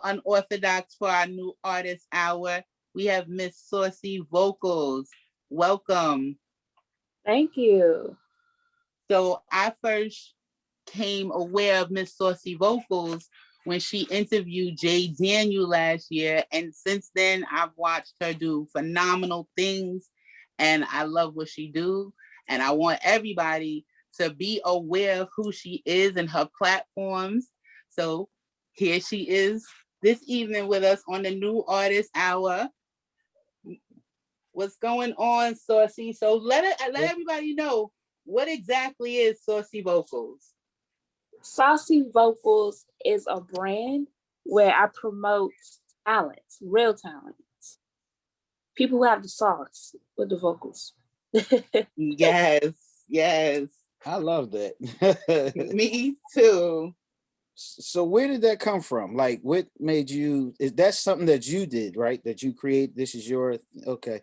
Unorthodox for our new artist hour. We have Miss Saucy Vocals. Welcome. Thank you. So I first came aware of Miss Saucy Vocals when she interviewed Jay Daniel last year. And since then, I've watched her do phenomenal things. And I love what she do. And I want everybody to be aware of who she is and her platforms. So here she is this evening with us on the New Artist Hour. What's going on, Saucy? So let everybody know what exactly is Saucy Vocals. Saucy Vocals is a brand where I promote talents, real talents. People who have the sauce with the vocals. Yes, yes. I love that. Me too. So where did that come from? Like, what made you? Is that something that you did, right? That you create? This is your okay.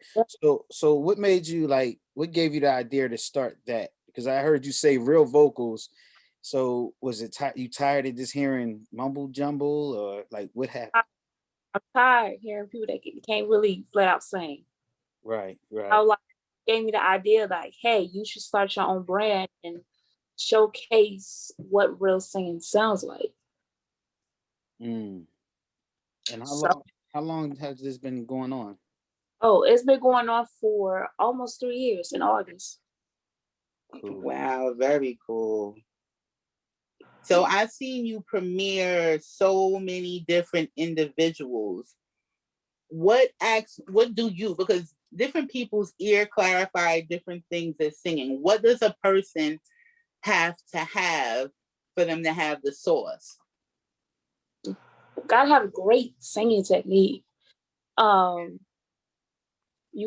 So what made you like? What gave you the idea to start that? Because I heard you say real vocals. So was it you tired of just hearing mumble jumble, or like what happened? I'm tired hearing people that can't really flat out sing. Right. I like gave me the idea like, hey, you should start your own brand and showcase what real singing sounds like. Mm. And So, how long has this been going on? oh, it's been going on for almost 3 years in August. Cool. Wow, very cool. So I've seen you premiere so many different individuals. What do you, because different people's ear clarify different things as singing. What does a person have to have for them to have the source? Gotta have great singing technique. You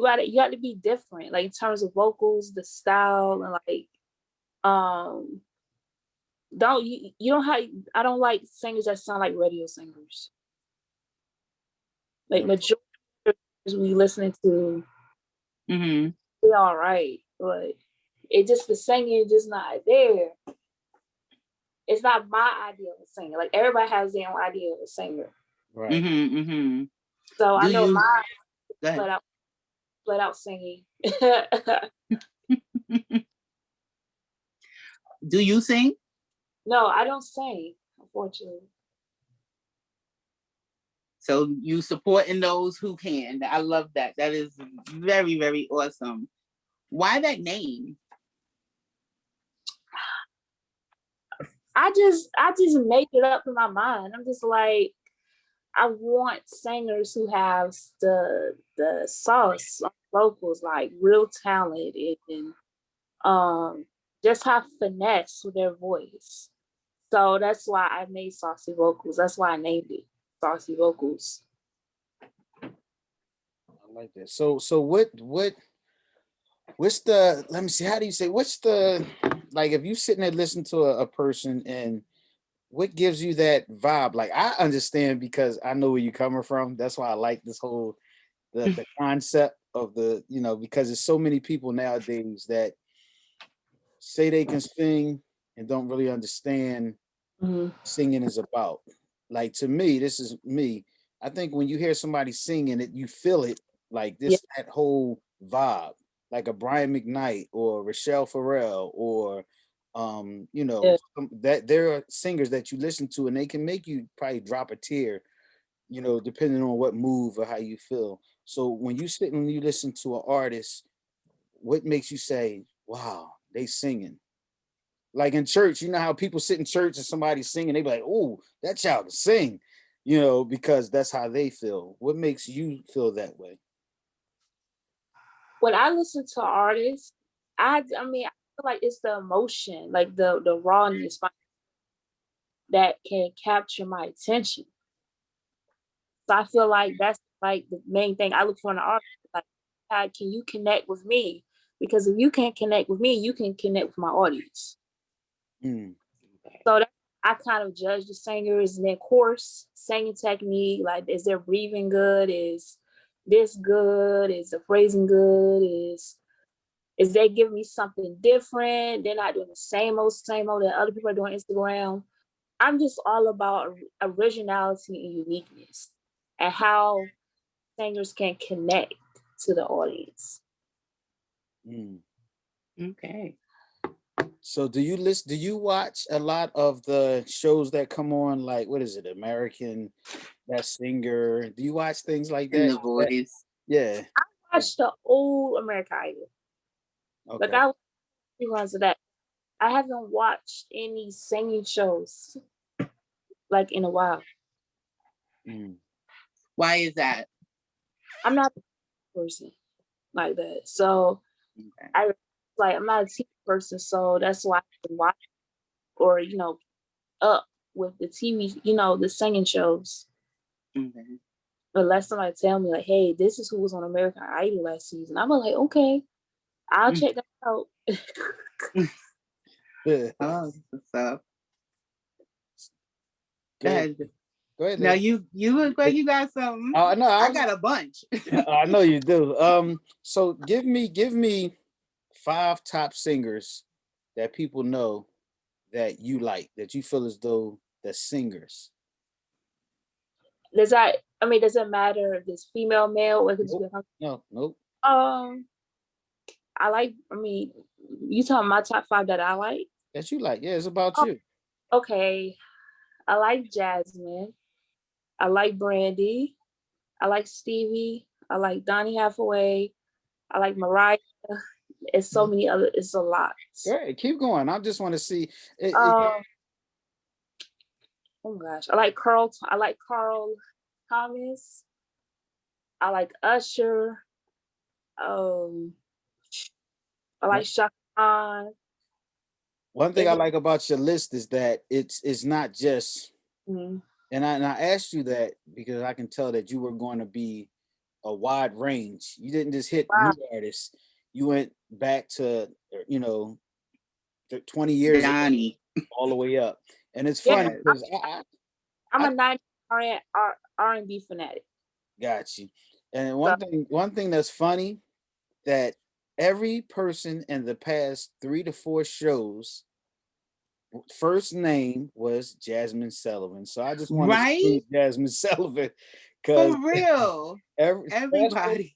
got to be different, like in terms of vocals, the style, and like you don't have. I don't like singers that sound like radio singers. Like majority of we listening to, they're all right, but it just the singing is just not there. It's not my idea of a singer. Like everybody has their own idea of a singer. Right. So I know mine flat out singing. Do you sing? No, I don't sing, unfortunately. So you supporting those who can. I love that. That is very, very awesome. Why that name? I just made it up in my mind. I'm just like, I want singers who have the sauce vocals, like real talent and just have finesse with their voice. So that's why I made Saucy Vocals. That's why I named it Saucy Vocals. I like that. So what's the, let me see, how do you say, what's the, like if you sitting there listening to a person, and what gives you that vibe? Like I understand because I know where you're coming from. That's why I like this whole the concept of the, because there's so many people nowadays that say they can sing and don't really understand singing is about. Like to me, this is me. I think when you hear somebody singing it, you feel it, like this, that whole vibe, like a Brian McKnight or Rochelle Farrell or that there are singers that you listen to and they can make you probably drop a tear, depending on what move or how you feel. So when you sit and you listen to an artist, what makes you say, wow, they singing? Like in church, you know how people sit in church and somebody's singing, they be like, oh, that child can sing, because that's how they feel. What makes you feel that way? When I listen to artists, I mean, I feel like it's the emotion, like the rawness that can capture my attention. So I feel like that's like the main thing I look for in an artist. Like, how can you connect with me? Because if you can't connect with me, you can connect with my audience. So I kind of judge the singers and their course, singing technique. Like, is their breathing good? Is this good? Is the phrasing good? Is they giving me something different? They're not doing the same old that other people are doing on Instagram. I'm just all about originality and uniqueness and how singers can connect to the audience. Mm. Okay. So do you listen? Do you watch a lot of the shows that come on? Like, what is it, American That Singer? Do you watch things like In that? The Voice. Yeah. I watched the old American Idol. Like Okay. I watched reruns of that. I haven't watched any singing shows like in a while. Mm. Why is that? I'm not a person like that. So Okay. I'm not a TV person, so that's why I can watch or up with the TV, the singing shows. Okay. Unless somebody tell me like, hey, this is who was on American Idol last season. I'm like, okay, I'll check that out. Oh, what's up? Go ahead. Go ahead. Now you look like you got something. Oh no, I got a bunch. I know you do. So give me 5 top singers that people know that you like, that you feel as though the singers. Does it matter if it's female, male, or if it's Nope. You talking my top 5 that I like? That you like. Yeah, it's about you. Okay. I like Jasmine. I like Brandy. I like Stevie. I like Donny Hathaway. I like Mariah. It's so many other. It's a lot. All right, keep going. I just want to see. Oh my gosh! I like Carl Thomas. I like Usher. I like Shaka Khan. One thing I like about your list is that it's not just. Mm-hmm. And I asked you that because I can tell that you were going to be a wide range. You didn't just hit new artists. You went back to 20 years ago, all the way up. And it's funny because I'm a 90s R&B fanatic. Got you. And one thing that's funny, that every person in the past 3 to 4 shows first name was Jasmine Sullivan. So I just want to see Jasmine Sullivan, because for real, everybody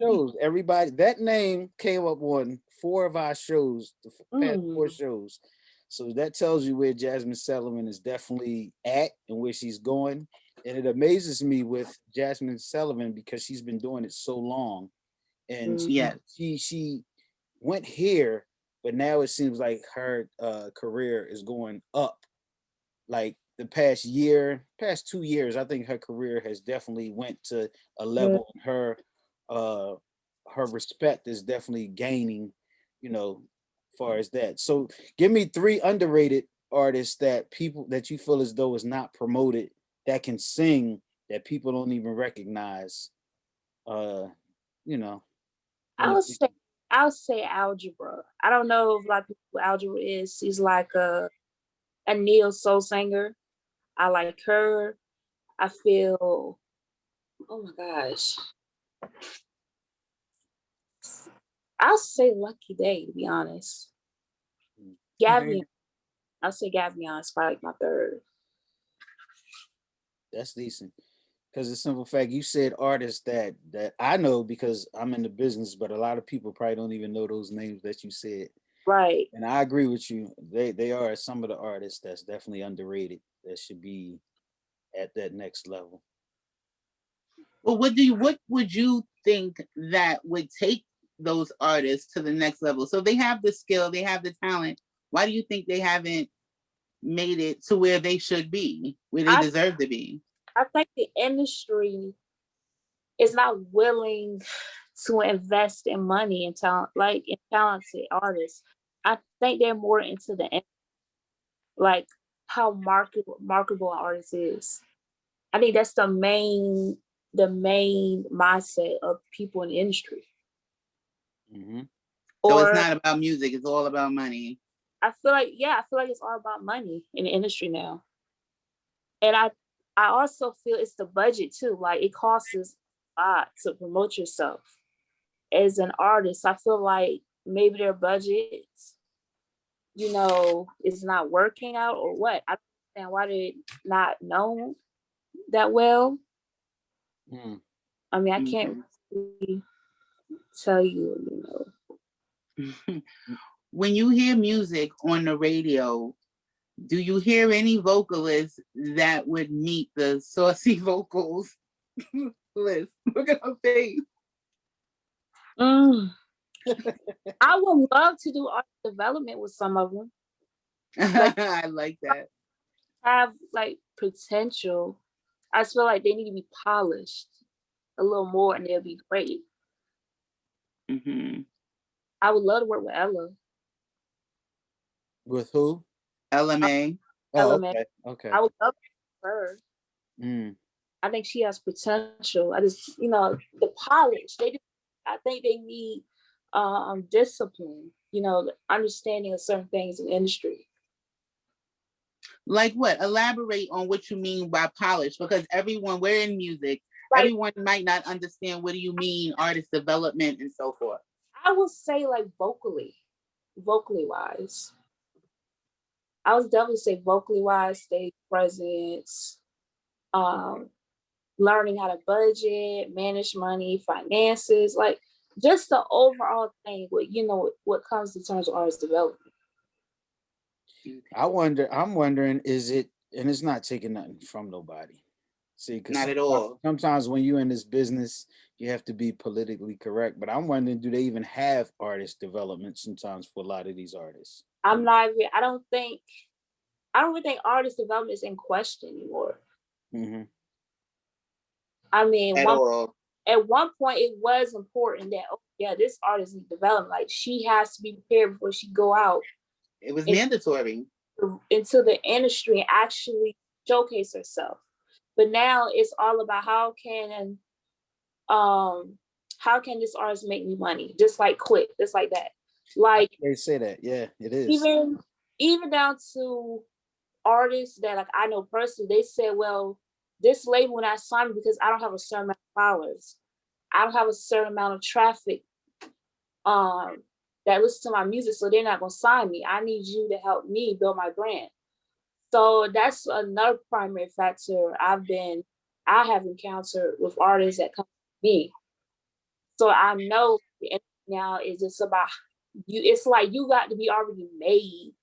that name came up on 4 of our shows, the past 4 shows. So that tells you where Jasmine Sullivan is definitely at and where she's going. And it amazes me with Jasmine Sullivan because she's been doing it so long, and she went here, but now it seems like her career is going up. Like the past 2 years, I think her career has definitely went to a level. Her respect is definitely gaining, far as that. So give me 3 underrated artists that you feel as though is not promoted, that can sing, that people don't even recognize. I'll say Algebra. I don't know if a lot of people know what Algebra is. She's like a neo soul singer. I like her. I feel, oh my gosh. I'll say Lucky Day, to be honest. Gavion. I'll say Gavion is probably like my 3rd. That's decent. Because the simple fact, you said artists that I know because I'm in the business, but a lot of people probably don't even know those names that you said. Right. And I agree with you. They are some of the artists that's definitely underrated, that should be at that next level. Well, what would you think that would take those artists to the next level? So they have the skill, they have the talent. Why do you think they haven't made it to where they should be, where they deserve to be? I think the industry is not willing to invest in money and talent, like in talented artists. I think they're more into like how marketable an artist is. I think that's the main mindset of people in the industry. Mm-hmm. So it's not about music; it's all about money. I feel like it's all about money in the industry now, and I also feel it's the budget too. Like it costs a lot to promote yourself as an artist. I feel like maybe their budget, is not working out or what. understand why they're not known that well. Mm. I mean, I can't really tell you, When you hear music on the radio, do you hear any vocalists that would meet the Saucy vocals list? Look at her face. I would love to do art development with some of them. I like that. Have like potential. I just feel like they need to be polished a little more, and they'll be great. Mm-hmm. I would love to work with Ella. With who? LMA. Oh, LMA. okay. I would love her. Mm. I think she has potential. I just, the polish. I think they need discipline. Understanding of certain things in the industry. Like what? Elaborate on what you mean by polish, because we're in music. Like, everyone might not understand what do you mean artist development and so forth. I would say like vocally wise. I would definitely say vocally wise, stage presence, learning how to budget, manage money, finances, like just the overall thing. What comes in terms of artist development. I'm wondering, is it, and it's not taking nothing from nobody. See, because not at all. Sometimes when you're in this business, you have to be politically correct. But I'm wondering, do they even have artist development sometimes for a lot of these artists? I don't think artist development is in question anymore. Mm-hmm. I mean, at one point it was important that this artist needs development. Like she has to be prepared before she go out. It was mandatory into the industry and actually showcase herself. But now it's all about how can this artist make me money? Just like quick, just like that. Like they say that, yeah, it is. Even down to artists that like I know personally, they said, well, this label when I signed me because I don't have a certain amount of followers. I don't have a certain amount of traffic that listen to my music, so they're not gonna sign me. I need you to help me build my brand. So that's another primary factor I have encountered with artists that come to me. So I know now is just about you. It's like you got to be already made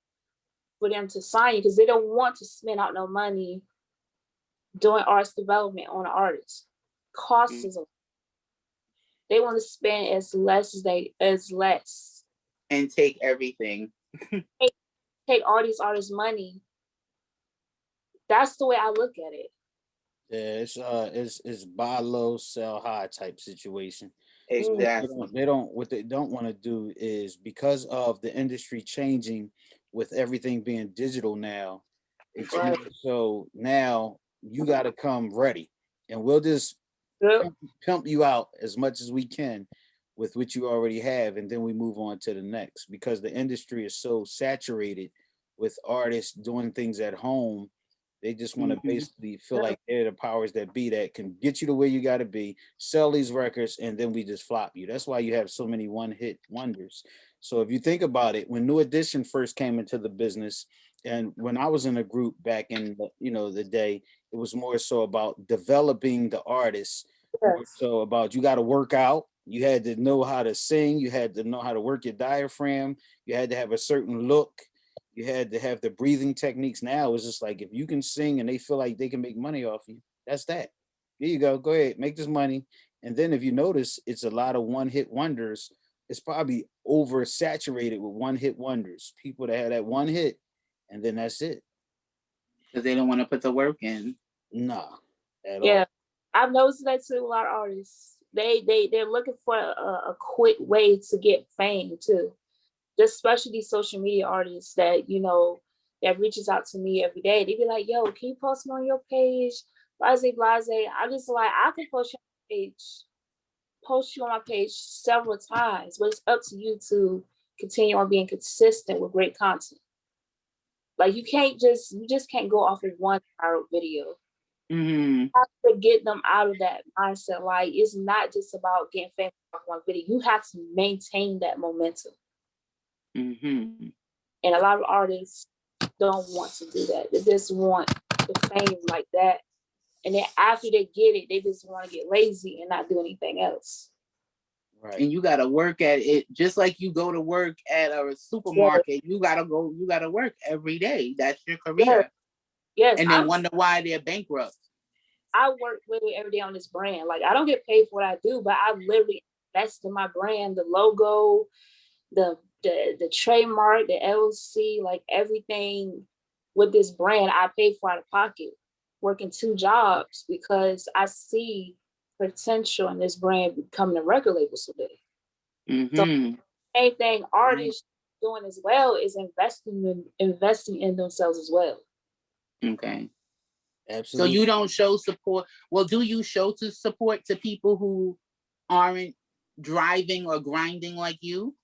for them to sign you because they don't want to spend out no money doing arts development on an artist. Costs is they want to spend as less and take everything. take all these artists' money. That's the way I look at it. Yeah, it's buy low, sell high type situation. Exactly. What they don't want to do is, because of the industry changing with everything being digital now, it's right. So now you got to come ready, and we'll just pimp you out as much as we can with what you already have, and then we move on to the next, because the industry is so saturated with artists doing things at home. They just want to basically feel like they're the powers that be that can get you to where you got to be, sell these records, and then we just flop you. That's why you have so many one-hit wonders. So if you think about it, when New Edition first came into the business, and when I was in a group back in the day, it was more so about developing the artists. Yes. So about you got to work out. You had to know how to sing. You had to know how to work your diaphragm. You had to have a certain look. You had to have the breathing techniques. Now it's just like, if you can sing and they feel like they can make money off you, that's that. Here you go. Go ahead, make this money. And then if you notice, it's a lot of one-hit wonders. It's probably oversaturated with one-hit wonders. People that have that one hit, and then that's it. Because they don't want to put the work in. Nah, at all. I've noticed that too. A lot of artists, they're looking for a quick way to get fame too. Especially these social media artists that, that reaches out to me every day. They be like, yo, can you post me on your page? Blase. I'm just like, I can post you on my page several times, but it's up to you to continue on being consistent with great content. Like you just can't go off of one viral video. Mm-hmm. You have to get them out of that mindset. Like it's not just about getting famous off one video. You have to maintain that momentum. Mm-hmm. And a lot of artists don't want to do that. They just want the fame like that. And then after they get it, they just want to get lazy and not do anything else. Right. And you gotta work at it just like you go to work at a supermarket. You gotta work every day. That's your career. Yes. And then wonder why they're bankrupt. I work literally every day on this brand. Like, I don't get paid for what I do, but I literally invest in my brand, the logo, the trademark, the LLC, like everything with this brand, I pay for out of pocket, working 2 jobs because I see potential in this brand becoming a record label someday. Mm-hmm. So, same thing artists doing as well is investing in themselves as well. Okay. Absolutely. So you don't show support. Well, do you show to support to people who aren't driving or grinding like you?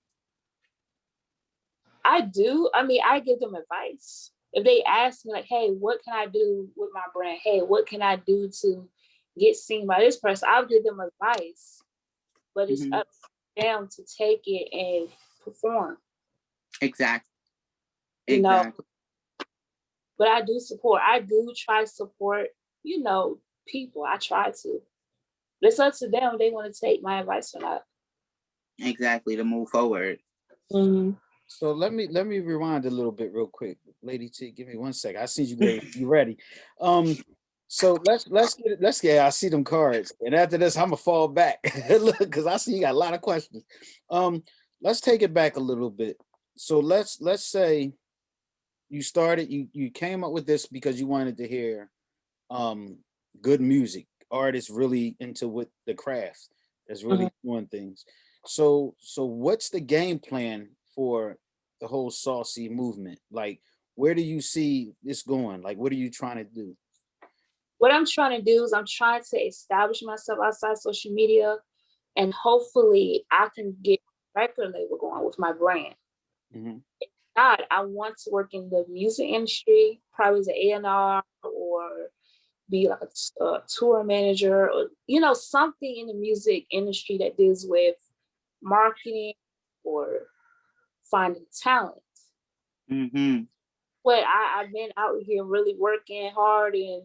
I do. I mean, I give them advice. If they ask me like, hey, what can I do with my brand? Hey, what can I do to get seen by this person? I'll give them advice, but it's up to them to take it and perform. Exactly. You know, but I do support. I do try to support, people. I try to. But it's up to them if they want to take my advice or not. Exactly, to move forward. Mm-hmm. So let me rewind a little bit real quick. Lady T, give me 1 second. I see you ready. You ready. So let's get I see them cards. And after this, I'm gonna fall back. Look, because I see you got a lot of questions. Let's take it back a little bit. So let's say you started, you came up with this because you wanted to hear good music, artists really into what the craft that's really doing things. So what's the game plan for the whole Saucy movement? Like, where do you see this going? Like, what are you trying to do? What I'm trying to do is I'm trying to establish myself outside social media, and hopefully I can get a record label going with my brand. Mm-hmm. If not, I want to work in the music industry, probably as an A&R or be like a tour manager, or something in the music industry that deals with marketing or finding talent. Mm-hmm. But I've been out here really working hard and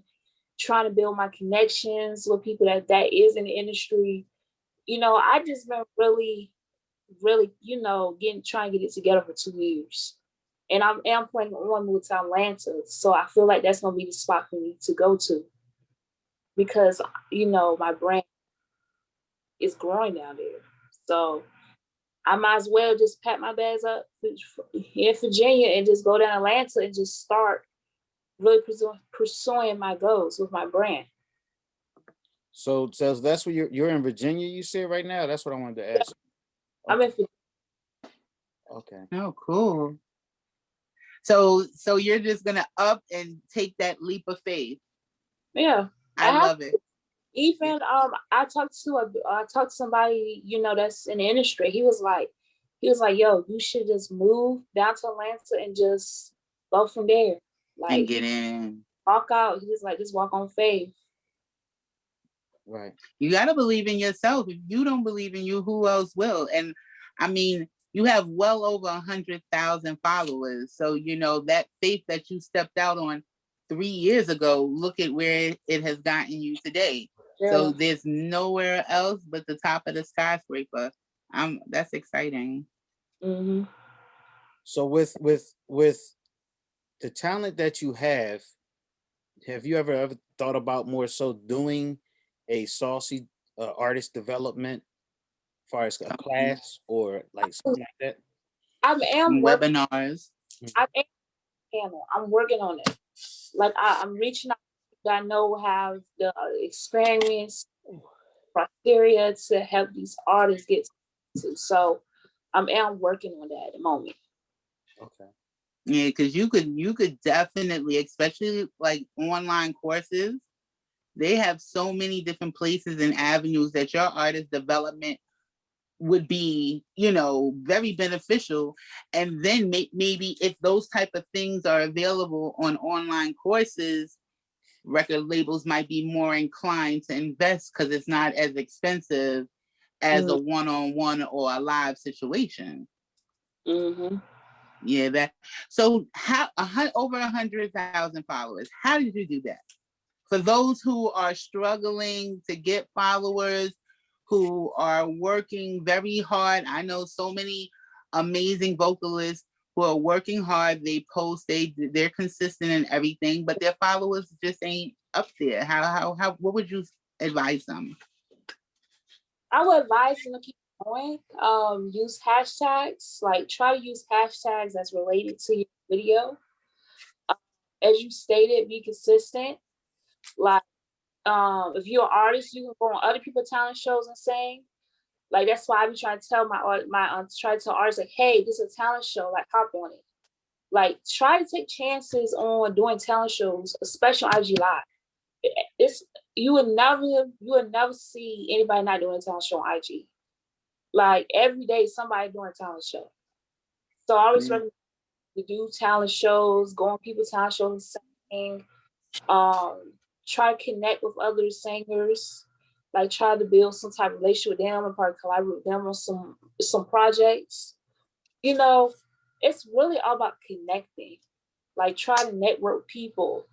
trying to build my connections with people that is in the industry. I just been really, really, trying to get it together for 2 years. And I'm planning on moving to Atlanta. So I feel like that's gonna be the spot for me to go to. Because my brand is growing down there. So I might as well just pack my bags up in Virginia and just go down to Atlanta and just start really pursuing my goals with my brand. So that's where you're in Virginia, you said right now? That's what I wanted to ask. Okay. I'm in Virginia. Okay. Oh, cool. So you're just gonna up and take that leap of faith. Yeah. I love it. Even I talked to somebody, that's in the industry. He was like, yo, you should just move down to Atlanta and just go from there. Like, and get in. Walk out. He was like, just walk on faith. Right. You gotta believe in yourself. If you don't believe in you, who else will? And I mean, you have well over 100,000 followers. So that faith that you stepped out on 3 years ago, look at where it has gotten you today. Yeah. So there's nowhere else but the top of the skyscraper. That's exciting. Mm-hmm. So with the talent that you have you ever thought about more so doing a Saucy artist development as far as a class or like something like that? I am webinars. I'm working on it. Like I'm reaching out that I know have the experience, criteria to help these artists get to. So I am working on that at the moment. Okay. Yeah, because you could definitely, especially like online courses, they have so many different places and avenues that your artist development would be, very beneficial. And then maybe if those type of things are available on online courses, record labels might be more inclined to invest because it's not as expensive as a one-on-one or a live situation. Mm-hmm. Yeah, that. So how over 100,000 followers? How did you do that? For those who are struggling to get followers, who are working very hard, I know so many amazing vocalists who are working hard. They post, they're consistent in everything, but their followers just ain't up there. How what would you advise them? I would advise them to keep going. Use hashtags. Like try to use hashtags that's related to your video. As you stated, be consistent. Like if you're an artist, you can go on other people's talent shows and sing. Like that's why I be trying to tell try to tell artists like, hey, this is a talent show. Like hop on it. Like try to take chances on doing talent shows, especially on IG Live. It's you would never see anybody not doing a talent show on IG. Like every day somebody doing a talent show. So I always recommend to do talent shows, go on people's talent shows and sing. Try to connect with other singers, like try to build some type of relationship with them and probably collaborate with them on some projects. You know, it's really all about connecting. Like try to network with people,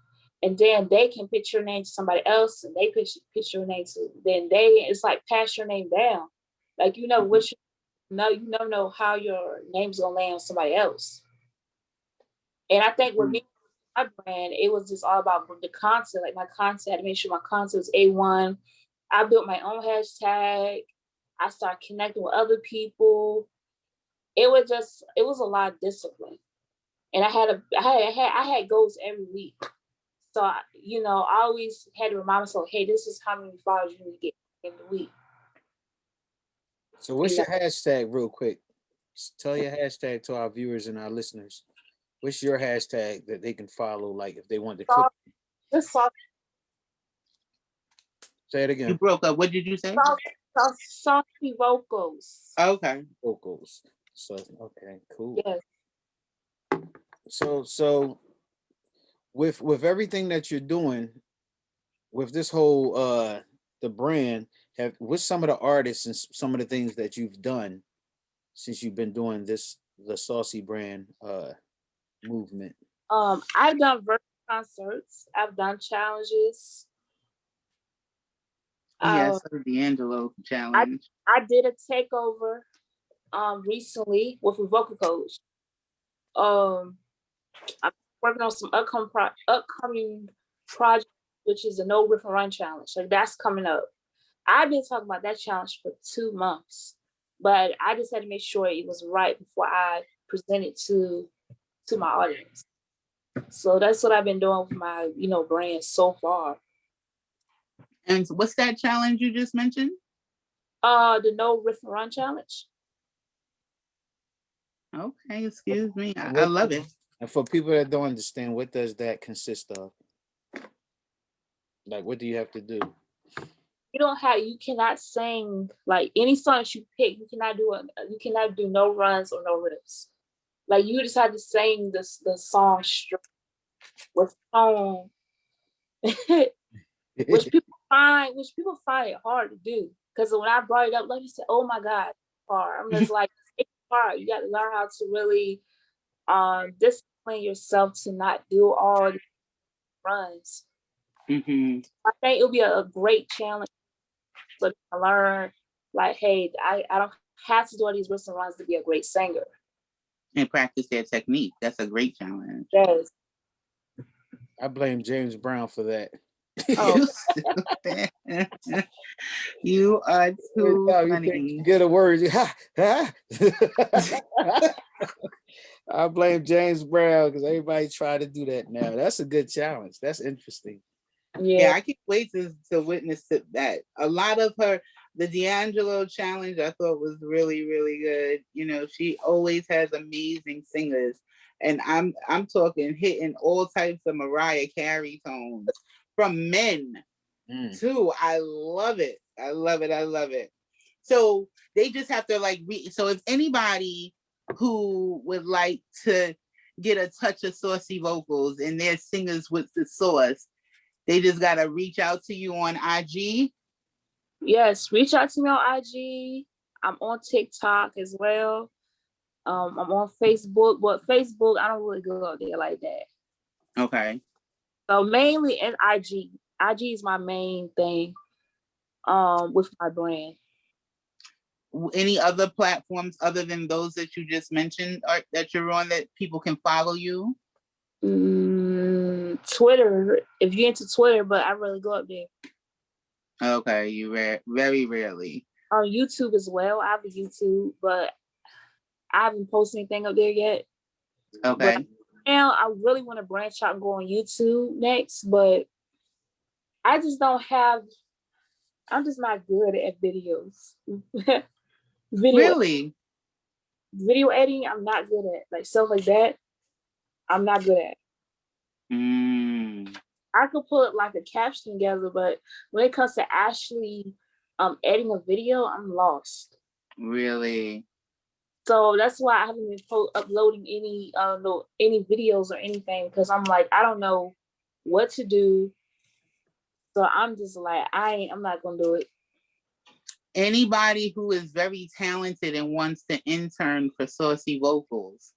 and then they can pitch your name to somebody else, and they pitch your name to it's like pass your name down. Like you know what you never know how your name's gonna land on somebody else. And I think with me, my brand, it was just all about the content. Like my content, I had to make sure my content was A1. I built my own hashtag. I started connecting with other people. It was a lot of discipline. And I had goals every week. So I always had to remind myself, hey, this is how many followers you need to get in the week. So what's your hashtag real quick? Tell your hashtag to our viewers and our listeners. What's your hashtag that they can follow, like if they want to click? Say it again. You broke up. What did you say? Saucy vocals. Okay. Vocals. So okay, cool. Yes. So with everything that you're doing, with this whole the brand, what's some of the artists and some of the things that you've done since you've been doing the Saucy brand movement? I've done virtual concerts. I've done challenges. Yes, the D'Angelo challenge. I did a takeover recently with a vocal coach. I'm working on some upcoming project, which is a no riff and run challenge. So that's coming up. I've been talking about that challenge for 2 months, but I just had to make sure it was right before I present it to my audience. So that's what I've been doing with my brand so far. And what's that challenge you just mentioned? The no riff and run challenge. Okay, excuse me. I love it. And for people that don't understand, what does that consist of? Like, what do you have to do? You cannot sing like any songs you pick. You cannot do no runs or no riffs. Like you just have to sing the song straight with tone, which people find it hard to do. Because when I brought it up, like you said, oh my God, hard. I'm just like, it's hard. You got to learn how to really discipline yourself to not do all the runs. Mm-hmm. I think it'll be a great challenge to learn. Like, hey, I don't have to do all these riffs and runs to be a great singer. And practice their technique. That's a great challenge. Yes. I blame James Brown for that. Oh, you are too funny. Get a word. I blame James Brown because everybody try to do that now. That's a good challenge. That's interesting. Yeah, I can't wait to witness that. A lot of the D'Angelo challenge I thought was really, really good. She always has amazing singers. And I'm talking hitting all types of Mariah Carey tones from men too. I love it. I love it. I love it. So they just have to so if anybody who would like to get a touch of Saucy vocals and they're singers with the sauce, they just got to reach out to you on IG. Yes, reach out to me on IG. I'm on TikTok as well. I'm on Facebook, but Facebook, I don't really go out there like that. Okay. So mainly in IG. IG is my main thing with my brand. Any other platforms other than those that you just mentioned that you're on that people can follow you? Twitter, if you're into Twitter, but I really go up there. Okay, very rarely. YouTube as well. I have a YouTube, but I haven't posted anything up there yet. Okay. But now I really want to branch out and go on YouTube next, but I just don't have. I'm just not good at videos. Really? Video editing, I'm not good at. Like stuff like that, I'm not good at. I could put like a caption together, but when it comes to actually editing a video, I'm lost. Really? So that's why I haven't been uploading any videos or anything, because I'm like, I don't know what to do. So I'm just like, I'm not gonna do it. Anybody who is very talented and wants to intern for Saucy Vocals,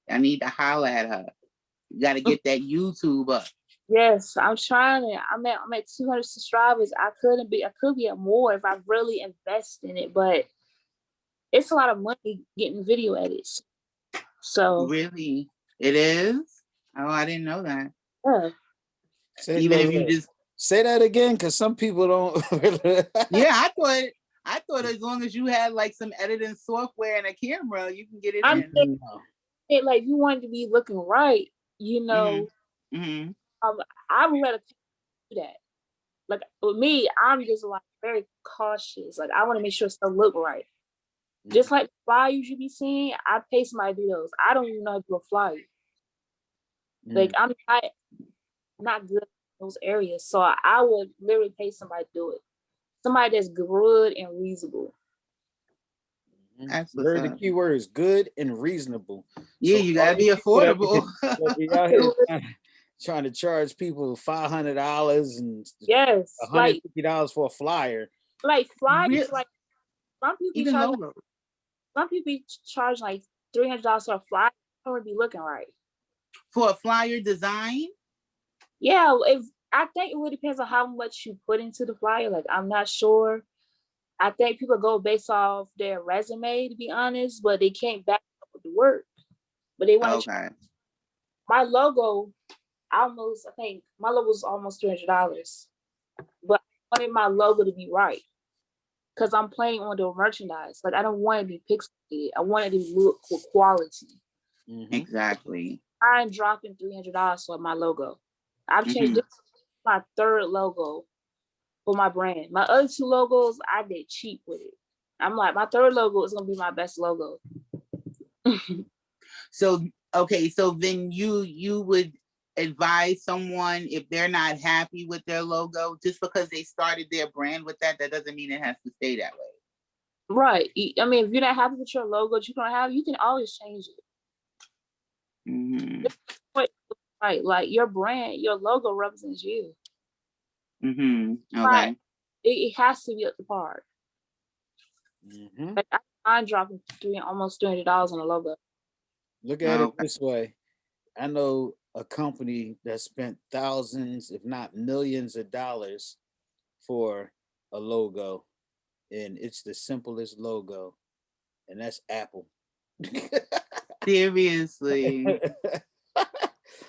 I need to holler at her. You got to get that YouTube up. Yes, I'm trying it. I'm at 200 subscribers. I could be at more if I really invest in it, but it's a lot of money getting video edits. So really, it is. Oh, I didn't know that. Yeah. Even if you just say that again, because some people don't. Yeah, I thought as long as you had like some editing software and a camera, you can get it in. It like you want it to be looking right, you know. Mm-hmm. I would rather do that. Like with me, I'm just like very cautious. Like I want to make sure stuff look right. Just like flyers you be seeing, I pay somebody to do those. I don't even know how to do a flyer. Like I'm not good in those areas, so I would literally pay somebody to do it. Somebody that's good and reasonable. Very the key word is good and reasonable. Yeah, so you gotta be affordable. Be out here trying to charge people $500 and $150 for a flyer. Like flyers, like some people charge like $300 for a flyer. Don't really be looking right. For a flyer design? Yeah, I think it really depends on how much you put into the flyer. Like I'm not sure. I think people go based off their resume, to be honest, but they can't back up with the work. But they want to. My logo, I think my logo was almost $300, but I wanted my logo to be right because I'm planning on doing merchandise. Like I don't want to be pixelated. I want it to look with quality. Exactly. I'm dropping $300 for my logo. I've changed this my third logo for my brand. My other two logos, I did cheap with it. I'm like, my third logo is gonna be my best logo. So then you would advise someone if they're not happy with their logo, just because they started their brand with that doesn't mean it has to stay that way. Right. I mean, if you're not happy with your logo that you don't have, you can always change it. Right, like your brand, your logo represents you. Okay. Right. It has to be up to par. Like I'm dropping almost $300 on a logo. Look at it this way. I know a company that spent thousands, if not millions of dollars for a logo, and it's the simplest logo, and that's Apple. Seriously.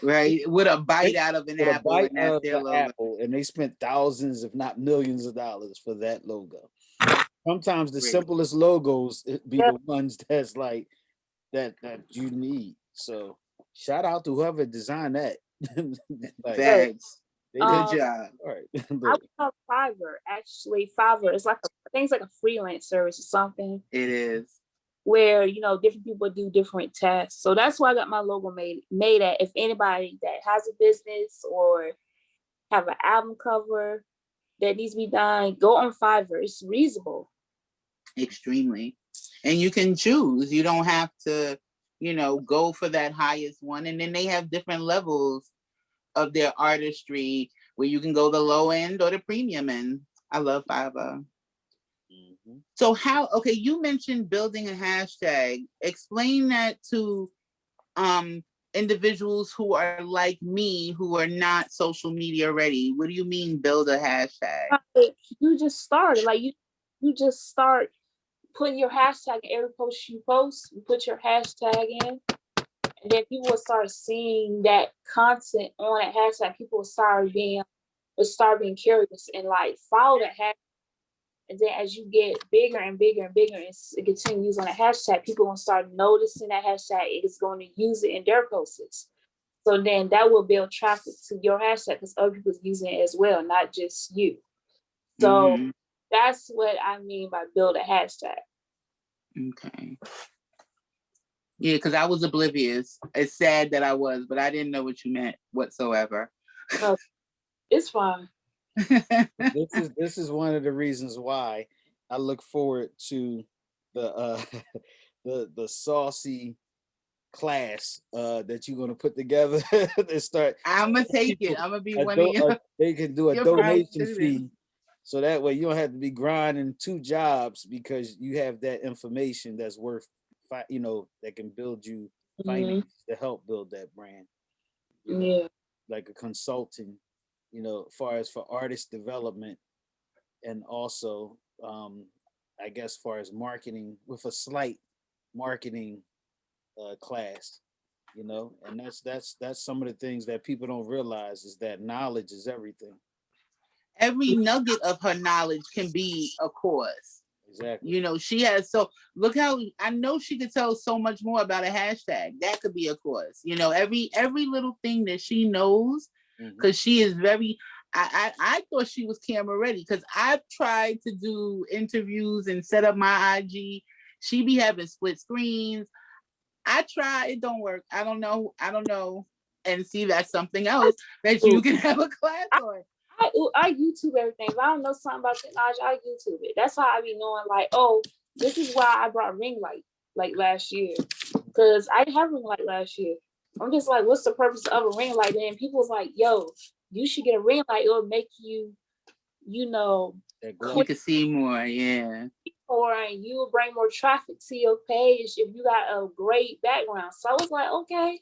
Right, with a bite out of an apple, and that's their logo. And they spent thousands, if not millions of dollars for that logo. Sometimes the simplest logos be the ones that's like that you need. So shout out to whoever designed that. Like, thanks. Good job. All right. I would call Fiverr. Actually, Fiverr is like I think it's like a freelance service or something. It is. Where different people do different tasks. So that's why I got my logo made at. If anybody that has a business or have an album cover that needs to be done, go on Fiverr. It's reasonable. Extremely. And you can choose. You don't have to, go for that highest one. And then they have different levels of their artistry where you can go the low end or the premium end. I love Fiverr. Mm-hmm. So okay, you mentioned building a hashtag. Explain that to individuals who are like me, who are not social media ready. What do you mean build a hashtag? Like, you just started, like you just start putting your hashtag in every post you post. You put your hashtag in, and then people will start seeing that content on that hashtag. People will start being curious and like follow that hashtag. And then as you get bigger and bigger and bigger, and it continues on a hashtag, people will start noticing that hashtag. It's going to use it in their posts. So then that will build traffic to your hashtag because other people's using it as well, not just you. So that's what I mean by build a hashtag. Okay. Yeah, because I was oblivious. It's sad that I was, but I didn't know what you meant whatsoever. No, it's fine. This is one of the reasons why I look forward to the the Saucy class that you're gonna put together and start. I'm gonna take it. I'm gonna be one of you. They can do a donation fee, so that way you don't have to be grinding 2 jobs because you have that information that's worth, that can build you finance to help build that brand. Yeah, like a consulting, far as for artist development, and also I guess far as marketing with a slight marketing class, and that's some of the things that people don't realize is that knowledge is everything. Every nugget of her knowledge can be a course. Exactly. She has, so look how I know she could tell so much more about a hashtag. That could be a course. Every little thing that she knows, because she is very. I thought she was camera ready because I've tried to do interviews and set up my IG. She be having split screens. I try, it don't work. I don't know. And see, that's something else that you can have a class on. I YouTube everything. If I don't know something about technology, I YouTube it. That's how I be knowing, like, oh, this is why I brought ring light like last year. Because I didn't have ring light last year. I'm just like, what's the purpose of a ring light? And people's like, yo, you should get a ring light. It'll make you, you can see more, yeah. Or you will bring more traffic to your page if you got a great background. So I was like, okay,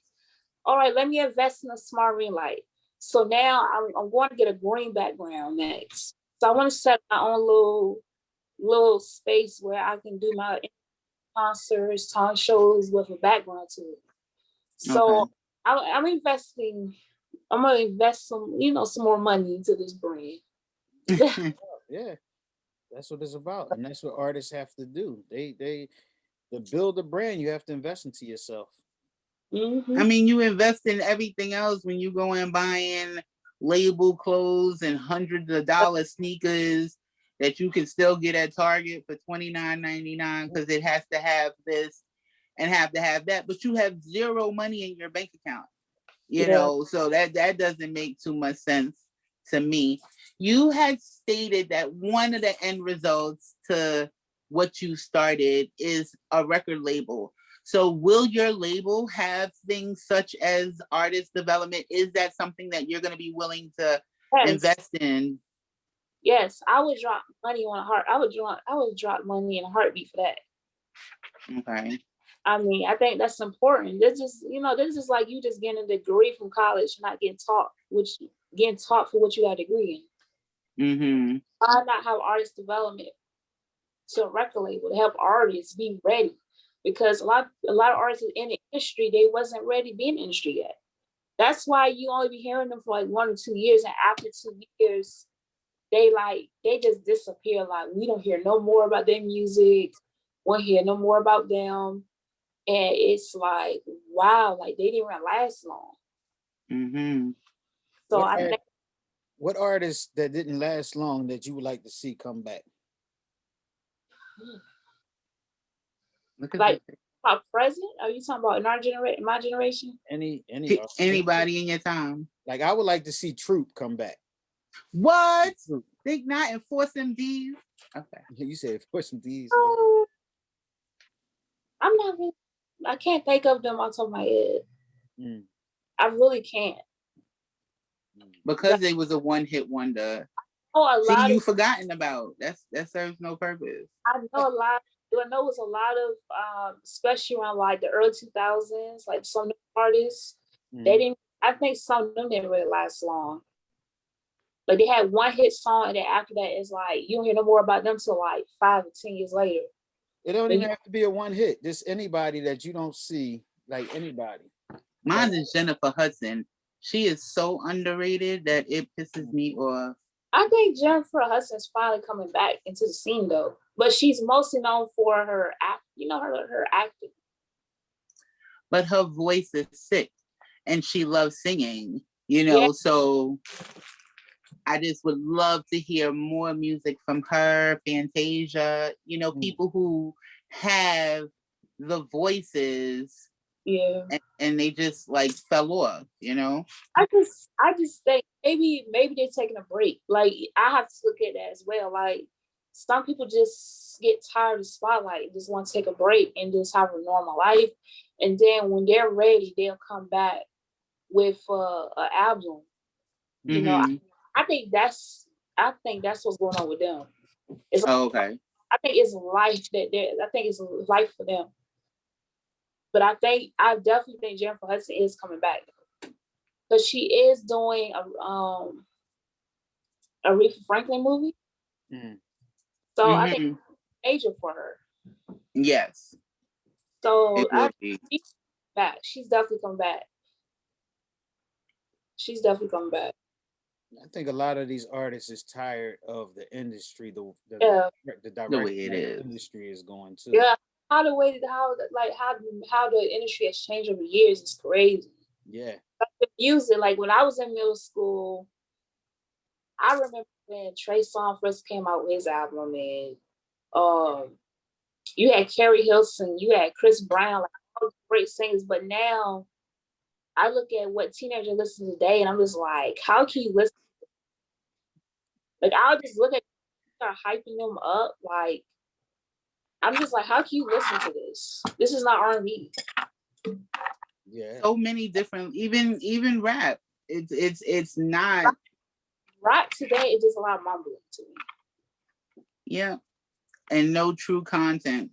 all right, let me invest in a smart ring light. So now I'm going to get a green background next. So I want to set my own little space where I can do my concerts, talk shows with a background to it. So okay. I'm investing. I'm gonna invest some more money into this brand. Yeah, that's what it's about, and that's what artists have to do. They to build a brand, you have to invest into yourself. I mean, you invest in everything else when you go in buying label clothes and hundreds of dollar sneakers that you can still get at Target for $29.99 because it has to have this and have to have that, but you have zero money in your bank account. So that doesn't make too much sense to me. You had stated that one of the end results to what you started is a record label. So will your label have things such as artist development? Is that something that you're going to be willing to invest in? Yes, I would drop money on a heart. I would drop money in a heartbeat for that. Okay. I mean, I think that's important. This is like you just getting a degree from college, not getting taught for what you got a degree in. Why not have artist development to a record label to help artists be ready? Because a lot of artists in the industry, they wasn't ready to be in the industry yet. That's why you only be hearing them for like 1 or 2 years, and after 2 years, they just disappear. Like we don't hear no more about their music. We don't hear no more about them. And it's like, wow, like they didn't even last long. So what artists that didn't last long that you would like to see come back? Like about present? Are you talking about in our generation, my generation? Anybody in your time? Like I would like to see Troop come back. What? Think not enforce them D's? Okay. You said enforce them D's. I'm not really. I can't think of them on top of my head. I really can't. Because they was a one-hit wonder. know a See, lot you of forgotten about. That serves no purpose. I know a lot. I know it's a lot of especially around like the early 2000s, like some artists. They didn't. I think some of them didn't really last long. Like they had one hit song, and then after that, it's like you don't hear no more about them till like 5 or 10 years later. It don't even have to be a one hit. Just anybody that you don't see, like anybody. Mine is Jennifer Hudson. She is so underrated that it pisses me off. I think Jennifer Hudson's finally coming back into the scene though, but she's mostly known for her act. You know her acting. But her voice is sick, and she loves singing. You know, so I just would love to hear more music from her, Fantasia. You know, people who have the voices. Yeah. And they just like fell off, you know. I just think maybe they're taking a break. Like I have to look at that as well. Like some people just get tired of spotlight and just want to take a break and just have a normal life. And then when they're ready, they'll come back with an album. You know, I think that's what's going on with them. It's okay. I think it's life I think it's life for them. But I definitely think Jennifer Hudson is coming back because she is doing a Aretha Franklin movie. So I think it's major for her. Yes. So she's back. She's definitely coming back. She's definitely coming back. I think a lot of these artists is tired of the industry, the way it is. Industry is going to. Yeah, how the industry has changed over the years is crazy. Yeah. Like the music, like when I was in middle school, I remember when Trey Songz first came out with his album, and you had Carrie Hilson, you had Chris Brown, like all those great singers. But now I look at what teenagers listen to today, and I'm just like, how can you listen? Like I'll just look at start hyping them up. Like I'm just like, how can you listen to this? This is not R&B. Yeah. So many different, even rap. It's not. Rap today is just a lot of mumbling to me. Yeah, and no true content.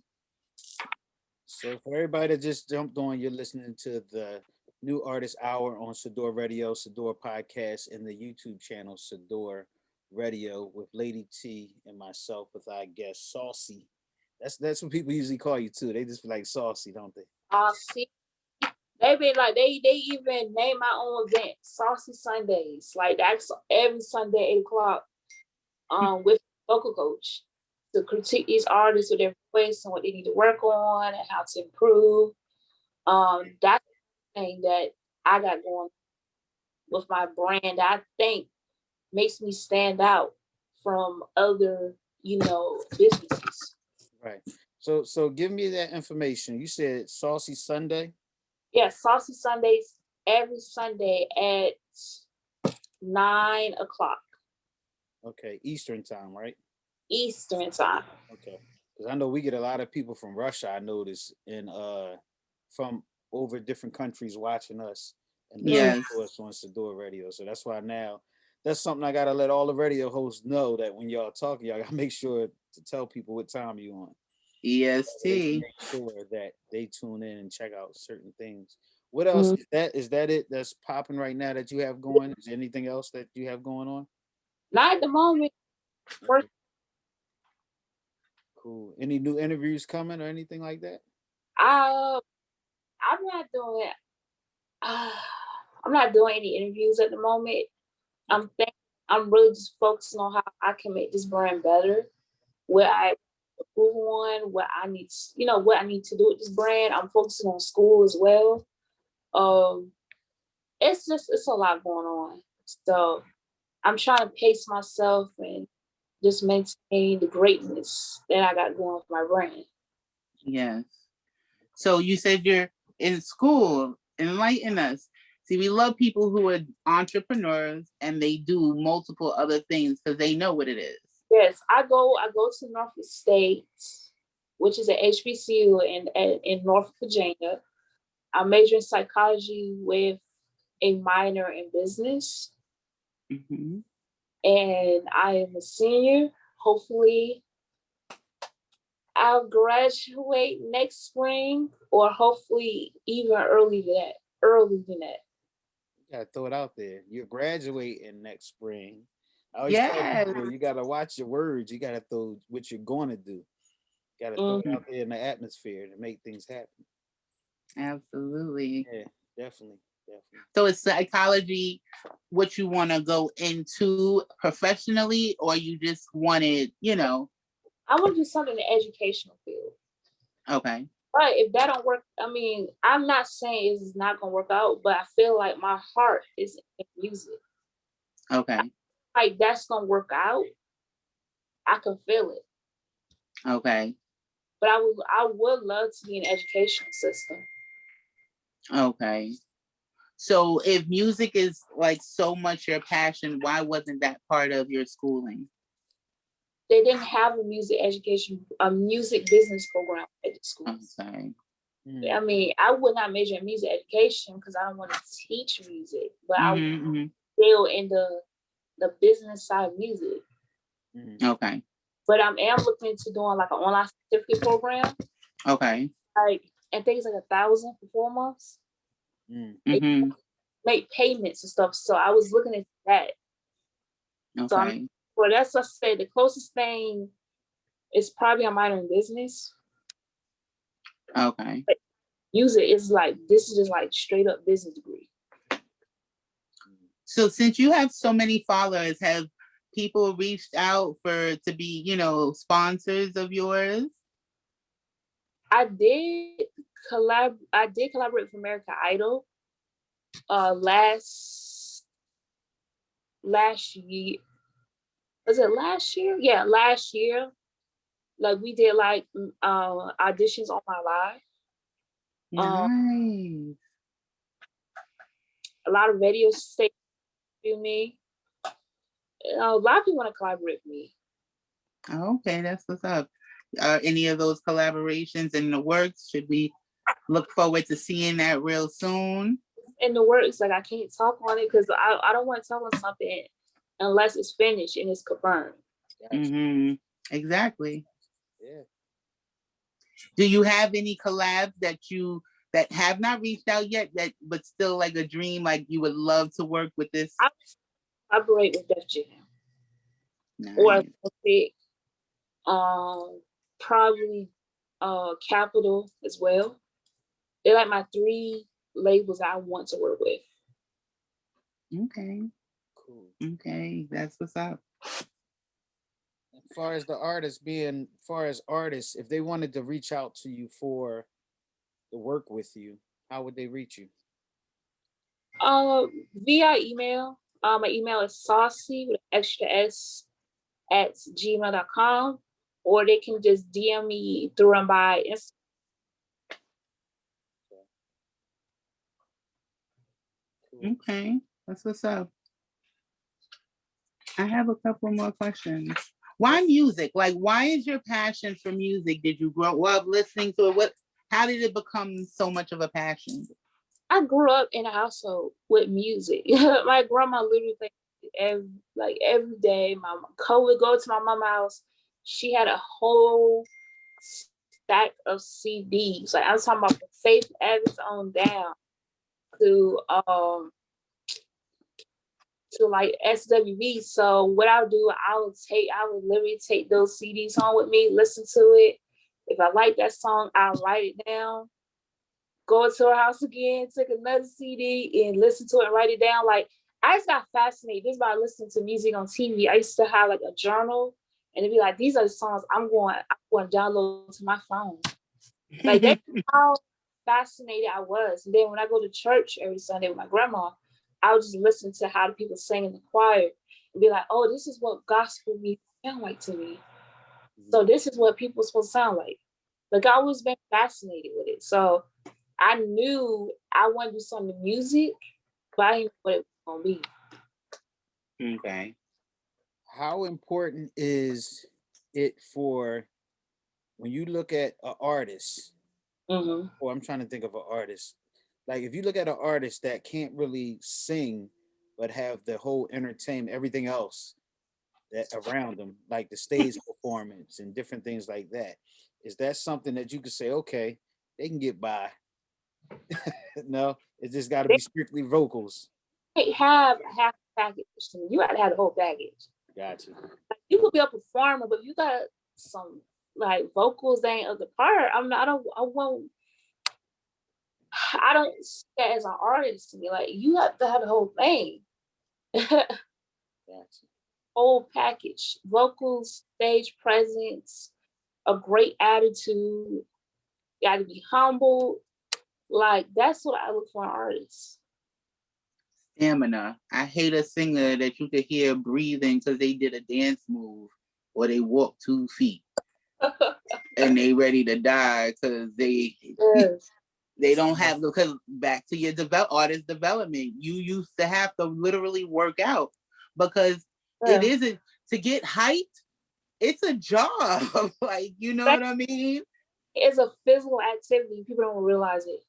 So for everybody that just jumped on, you're listening to the New Artist Hour on Sador Radio, Sador Podcast, and the YouTube channel Sador Radio with Lady T and myself with our guest Saucy. That's what people usually call you too. They just be like Saucy, don't they? Saucy. They be like they even name my own event, Saucy Sundays. Like that's every Sunday 8:00. With vocal coach to critique these artists with their voice and what they need to work on and how to improve. That's the thing that I got going with my brand. I think makes me stand out from other, businesses. Right. So give me that information. You said Saucy Sunday? Yeah, Saucy Sundays every Sunday at 9:00. Okay, Eastern time, right? Eastern time. Okay. Because I know we get a lot of people from Russia, I notice, and from over different countries watching us and listening to us on Sador Radio. So that's why now that's something I gotta let all the radio hosts know, that when y'all talking, y'all gotta make sure to tell people what time you on. EST. Make sure that they tune in and check out certain things. What else is that it that's popping right now that you have going? Is there anything else that you have going on? Not at the moment. Cool. Any new interviews coming or anything like that? I'm not doing any interviews at the moment. I'm really just focusing on how I can make this brand better. Where I improve on, what I need to do with this brand. I'm focusing on school as well. It's a lot going on. So I'm trying to pace myself and just maintain the greatness that I got going with my brand. Yes. So you said you're in school. Enlighten us. See, we love people who are entrepreneurs and they do multiple other things because they know what it is. Yes, I go to Norfolk State, which is an HBCU in Norfolk, Virginia. I major in psychology with a minor in business. and I am a senior. Hopefully, I'll graduate next spring, or hopefully even early than that. Early than that. You gotta throw it out there. You're graduating next spring. I always tell Yes, people you gotta watch your words. You gotta throw what you're going to do. You gotta throw it Mhm. out there in the atmosphere to make things happen. absolutely. Yeah, definitely, definitely. So is psychology what you want to go into professionally, or you just wanted, I want to do something in the educational field. okay, But if that don't work, I mean, I'm not saying it's not gonna work out, but I feel like my heart is in music. okay, Like that's gonna work out. I can feel it. okay, But I would love to be in the educational system. okay. So if music is like so much your passion, why wasn't that part of your schooling? They didn't have a music business program at the school. Okay. Mm. I mean, I would not major in music education because I don't want to teach music, but I was Mm-hmm, still in the business side of music. okay. But I am looking into doing like an online certificate program. Okay. Like I think it's like 1,000 for 4 months. They Mm-hmm. make payments and stuff. So I was looking at that. So Okay. that's what I say the closest thing is probably a minor in business. Okay. But music is like this is just like straight up business degree. So since you have so many followers, have people reached out to be, sponsors of yours? I did collaborate with American Idol last year. Was it last year? Yeah, last year. Like we did like auditions on my live. Um Nice. a lot of radio stations do me. A lot of people want to collaborate with me. Okay, that's what's up. Are any of those collaborations in the works? Should we look forward to seeing that real soon? In the works, like I can't talk on it because I don't want to talk on something unless it's finished and it's confirmed. Gotcha. Mm-hmm. Exactly. Yeah. Do you have any collabs that have not reached out yet, but still like a dream, like you would love to work with this? I collaborate with Def Jam or Nice. Big, probably Capital as well. They're like my 3 labels I want to work with. Okay. Cool. Okay. That's what's up. As far as the artists, if they wanted to reach out to you for the work with you, how would they reach you? Via email. My email is saucy with an extra S at gmail.com, or they can just DM me through and by Instagram. Cool. Okay. That's what's up. I have a couple more questions. Why music? Like, why is your passion for music? Did you grow up listening to it? How did it become so much of a passion? I grew up in a household with music. My grandma literally played every day. My co would go to my mom's house. She had a whole stack of CDs. Like I'm talking about from Faith Evans on down to like SWV. So what I'll do, I would literally take those CDs home with me, listen to it. If I like that song, I'll write it down. Go to her house again, take another CD and listen to it and write it down. Like I just got fascinated just by listening to music on TV. I used to have like a journal and it'd be like, these are the songs I'm going to download to my phone. Like that's how fascinated I was. And then when I go to church every Sunday with my grandma, I would just listen to how the people sing in the choir and be like, oh, this is what gospel music sound like to me. So this is what people are supposed to sound like. Like I always been fascinated with it. So I knew I wanted to do something with music, but I didn't know what it was gonna be. Okay. How important is it for when you look at an artist? Mm-hmm. Or I'm trying to think of an artist. Like if you look at an artist that can't really sing, but have the whole entertainment, everything else, that around them, like the stage performance and different things like that. Is that something that you could say, okay, they can get by? No, it just got to They be strictly vocals. can't have a half package to me. You got to have the whole package. Gotcha. Like, you could be a performer, but you got some like vocals that ain't of the part. I'm not. I won't. I don't see that as an artist to me. Like, you have to have the whole thing. Gotcha. Whole package. Vocals, stage presence, a great attitude. You got to be humble. Like, that's what I look for in artists. Stamina. I hate a singer that you could hear breathing because they did a dance move or they walked 2 feet and they ready to die because they Yes. they don't have, because back to your artist development, you used to have to literally work out because it isn't to get height. It's a job. Like, you know what I mean? It's a physical activity. People don't realize it.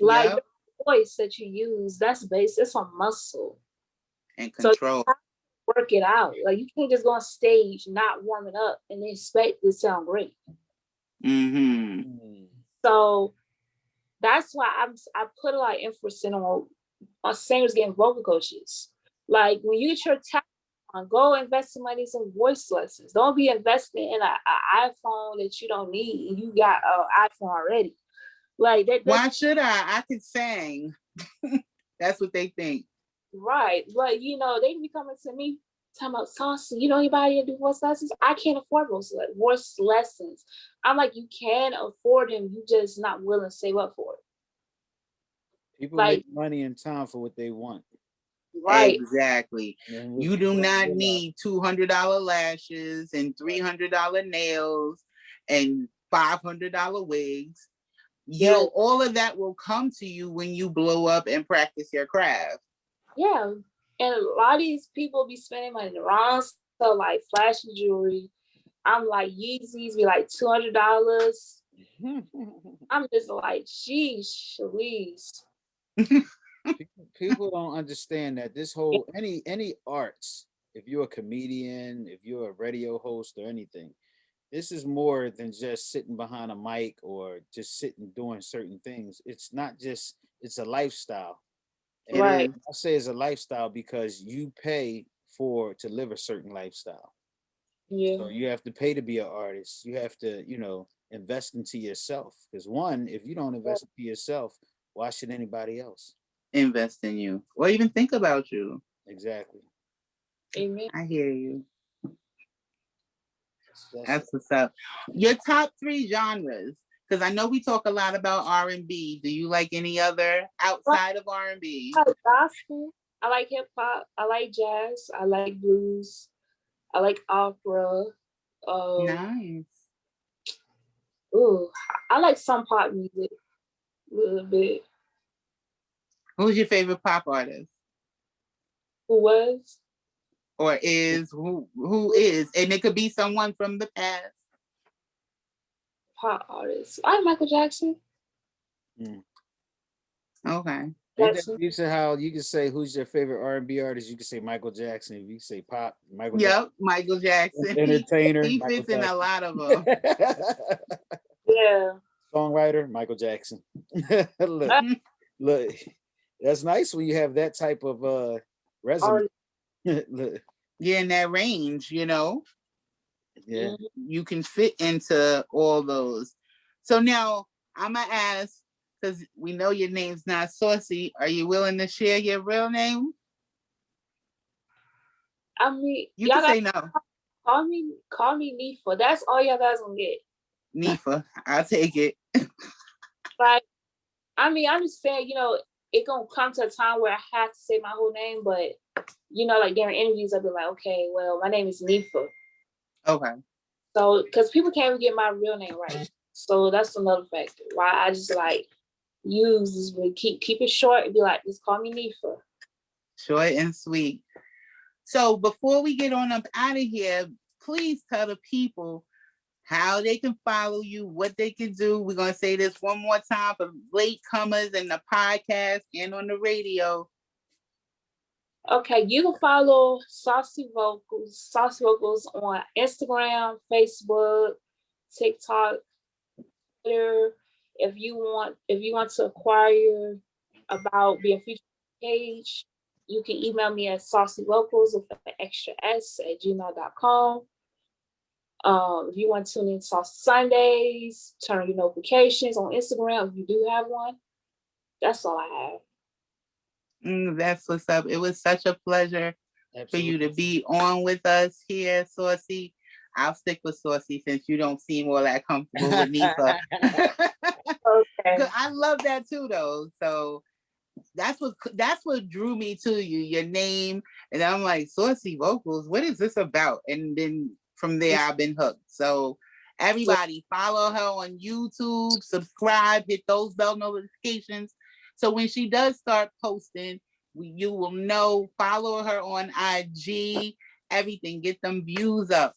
Like, the voice that you use, that's based, it's on muscle. And control. So you have to work it out. Like, you can't just go on stage not warming up and expect it to sound great. Mm-hmm. So that's why I put a lot of emphasis on singers getting vocal coaches. Like, when you get your talent on, go invest some money in some voice lessons. Don't be investing in an iPhone that you don't need and you got an iPhone already. Like, why should I can sing. That's what they think. Right. But you know, they be coming to me talking about, Saucy, you know anybody that do voice lessons? I can't afford those voice lessons. I'm like, you can afford them, you just not willing to save up for it. People make money and time for what they want. Right. Exactly. You do not need $200 lashes and $300 nails and $500 wigs. All of that will come to you when you blow up and practice your craft. Yeah. And a lot of these people be spending money in the wrong stuff, like flashy jewelry. I'm like, Yeezys be like $200. I'm just like, sheesh, Louise. People don't understand that this whole any arts, if you're a comedian, if you're a radio host or anything, this is more than just sitting behind a mic or just sitting doing certain things. It's not just, it's a lifestyle. And right. I say it's a lifestyle because you pay to live a certain lifestyle. Yeah. So you have to pay to be an artist. You have to, invest into yourself. Because one, if you don't invest into yourself, why should anybody else invest in you or even think about you? Exactly. Amen. I hear you. That's what's up. Your top 3 genres, because I know we talk a lot about R&B. Do you like any other outside of R&B? I like gospel. I like hip hop. I like jazz. I like blues. I like opera. Nice. Ooh, I like some pop music a little bit. Who's your favorite pop artist? Who was? Or is, who is? And it could be someone from the past. Pop artist. I like Michael Jackson. Okay. You said how you can say who's your favorite R&B artist. You can say Michael Jackson. If you say pop, Michael. Yep, Michael Jackson. Entertainer. He fits in a lot of them. Yeah. Songwriter, Michael Jackson. look, that's nice when you have that type of resume. Yeah, in that range, Yeah. You can fit into all those. So now I'm gonna ask, because we know your name's not Saucy. Are you willing to share your real name? I mean, you can say no. Call me Nifa. That's all y'all guys gonna get. Nifa, I'll take it. Like, I mean, I'm just saying, it gonna come to a time where I have to say my whole name, but like during interviews, I'll be like, okay, well, my name is Nifa. Okay. So, because people can't even get my real name right, so that's another factor why I just like use this. Keep it short and be like, just call me Nifa. Short and sweet. So before we get on up out of here, please tell the people how they can follow you, what they can do. We're going to say this one more time for latecomers in the podcast and on the radio. Okay, you can follow Saucy Vocals on Instagram, Facebook, TikTok, Twitter. If you want to acquire about being featured on the page, you can email me at saucylocals with an extra s at gmail.com. If you want to tune in Saucy Sundays, turn on your notifications on Instagram if you do have one. That's all I have. That's what's up. It was such a pleasure for you to be on with us here, Saucy. I'll stick with Saucy since you don't seem all that comfortable with Nifa. Okay. I love that too, though. So that's what drew me to you, your name, and I'm like, Saucy Vocals, what is this about? And then from there, I've been hooked. So everybody, follow her on YouTube, subscribe, hit those bell notifications. So when she does start posting, you will know. Follow her on IG, everything. Get them views up.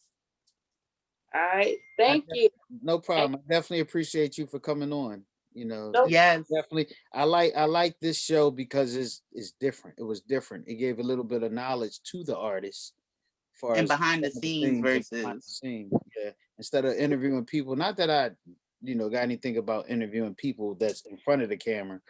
All right. Thank you. No problem. I definitely appreciate you for coming on. You know, yes, definitely. I like this show because it's different. It was different. It gave a little bit of knowledge to the artist, and behind the scenes versus yeah. Instead of interviewing people, not that I, got anything about interviewing people that's in front of the camera,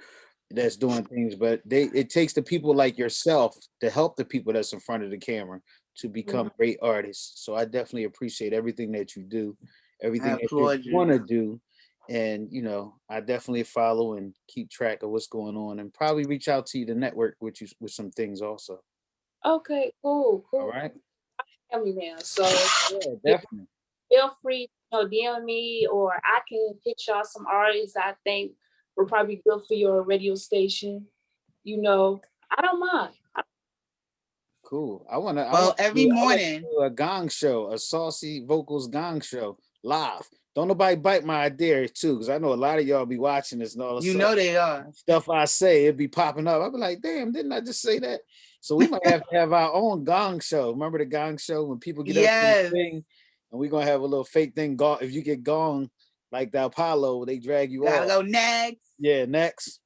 that's doing things, but it takes the people like yourself to help the people that's in front of the camera to become great artists. So I definitely appreciate everything that you do, everything that you want to do. And, I definitely follow and keep track of what's going on and probably reach out to you to network with you with some things also. Okay, cool. All right. Tell me now. So yeah, definitely. Feel free to DM me, or I can hit y'all some artists I think will probably be good for your radio station. I don't mind. Cool. I want to. Well, every morning a gong show, a Saucy Vocals gong show live. Don't nobody bite my idea too, because I know a lot of y'all be watching this and all of they are stuff I say, it be popping up. I'll be like, damn, didn't I just say that? So we might have to have our own gong show. Remember the gong show when people get up to the thing, and we're gonna have a little fake thing. If you get gong like the Apollo, they drag you off. Gotta go next. Yeah, next.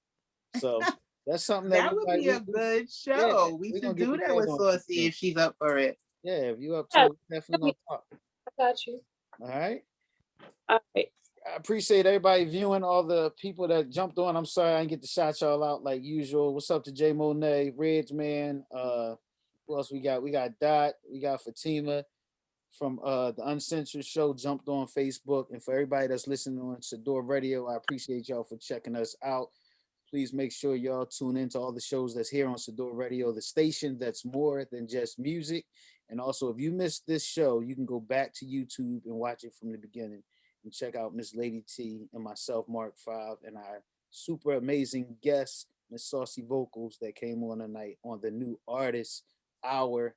So that's something that would be a good show. Yeah, we should do that with Saucy if she's up for it. Yeah, if you up to it, definitely gonna talk. I got you. All right. All right. I appreciate everybody viewing, all the people that jumped on. I'm sorry I didn't get to shout y'all out like usual. What's up to Jay Monet, Reg Man? Who else we got? We got Dot. We got Fatima from the Uncensored Show jumped on Facebook. And for everybody that's listening on Sador Radio, I appreciate y'all for checking us out. Please make sure y'all tune into all the shows that's here on Sador Radio, the station that's more than just music. And also, if you missed this show, you can go back to YouTube and watch it from the beginning and check out Miss Lady T and myself, Mark 5, and our super amazing guest, Miss Saucy Vocals, that came on tonight on the new Artist Hour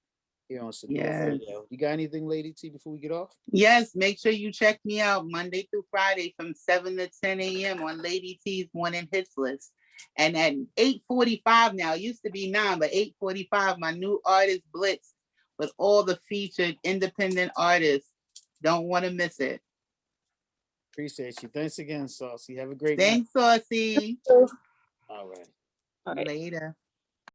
here on Sador Radio. You got anything, Lady T, before we get off? Yes, make sure you check me out Monday through Friday from 7 to 10 a.m. on Lady T's Morning Hits List. And at 8:45 now, it used to be 9, but 8:45, my new artist Blitz with all the featured independent artists. Don't want to miss it. Appreciate you. Thanks again, Saucy. Have a great night. Thanks, Saucy. All right. All right. Later.